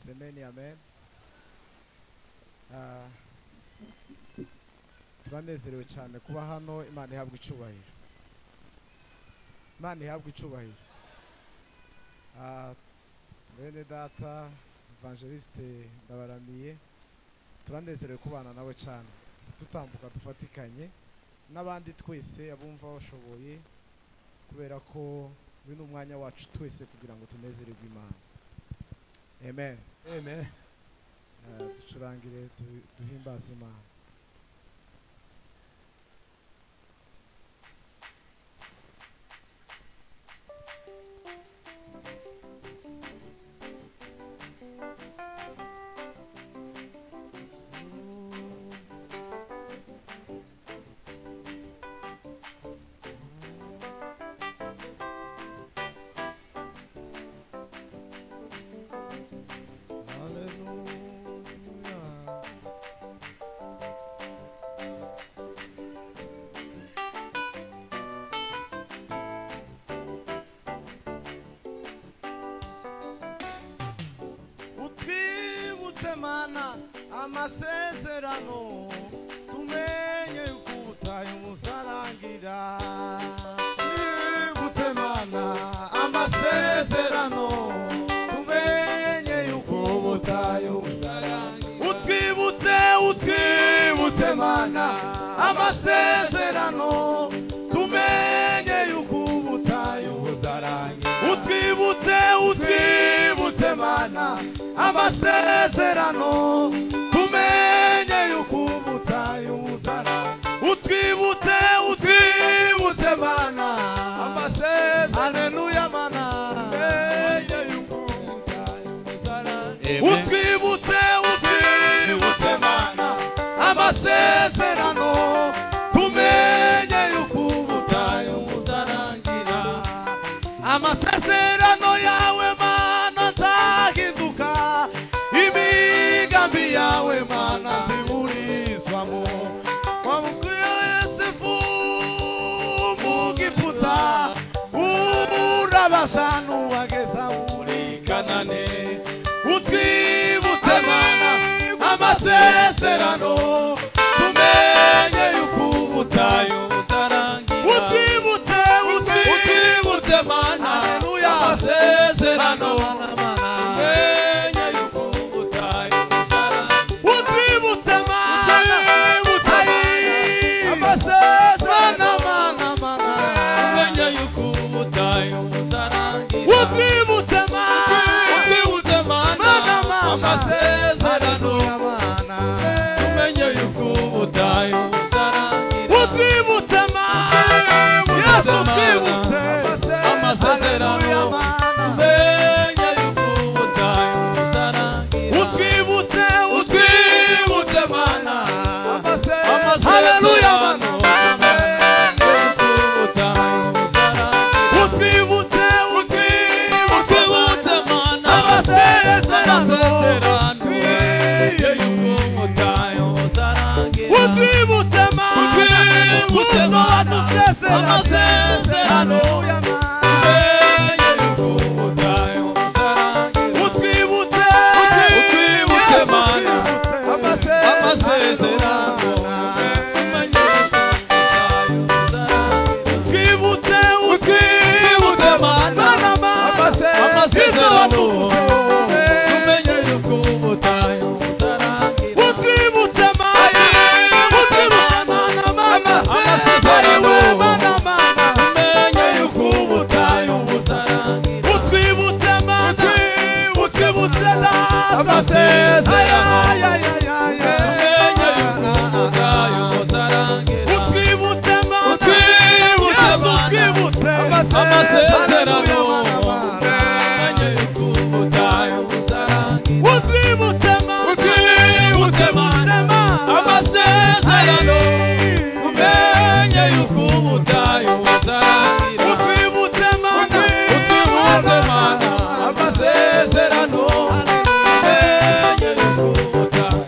Semeni amen. Turanezerewe cyane kuba hano. Imana ihabwa icyubahiro. Imana ihabwa icyubahiro. Bene data Evangeliste Ndabaramiye, turanezerewe kubana nawe cyane, tutambuka dufatikanye n'abandi twese abumva bashoboye, kubera ko uyu ni umwanya wacu twese kugira ngo tunezererwe Imana. Amen. Amen. Ducurangire duhimbaze Imana. Mana amasezerano tumenye ukutaye umusarangira. Twibutse Mana amasezerano tumenye ukutaye umusarangira. Utwibutse Mana amasezerano tumenye ukutaye umusarangira. Utwibutse Mana amasezerano tumenye ukubutaye umuzara. Utwibutse Mana amasezerano. Haleluya Mana tumenye ukubutaye umuzara. Utwibutse Mana amasezerano tumenye ukubutaye umuzarangira. Amasezerano yawe Mana ntahinduka, imigambi yawe Mana ntiburizwamo. Wamubwiye Yosefu mu Giputa, urabasha n'uwageza muri Kanani. Utwibutse Mana amasezerano tumenye ukubutaye umuzarangira. Utwibutse Mana amasezerano tumenye ukubutaye umuzarangira. Utwibutse Mana amasezerano tumenye ukubutaye umuzarangira. Utwibutse Mana amasezerano tumenye ukubutaye umuzarangira. Utwibutse Mana Yesu, utwibutse amasezerano tumenye ukubutaye umuzarangira. Utwibutse Mana amasezerano tumenye ukubutaye umuzarangira. Utwibutse Mana amasezerano tumenye ukubutaye umuzarangira. Utwibutse Mana amasezerano tumenye ukubutaye umuzarangira. Utwibutse Mana amasezerano tumenye ukubutaye umuzarangira. Utwibutse Mana amasezerano tumenye ukubutaye umuzarangira. Utwibutse Mana amasezerano tumenye ukubutaye umuzarangira. Utwibutse Mana amasezerano tumenye ukubutaye umuzarangira. Utwibutse Mana amasezerano tumenye ukubutaye umuzarangira. Utwibutse Mana amasezerano tumenye ukubutaye umuzarangira. Utwibutse Mana amasezerano tumenye ukubutaye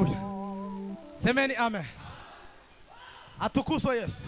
Haleluya. Semeni amen. Atukuzwe Yesu.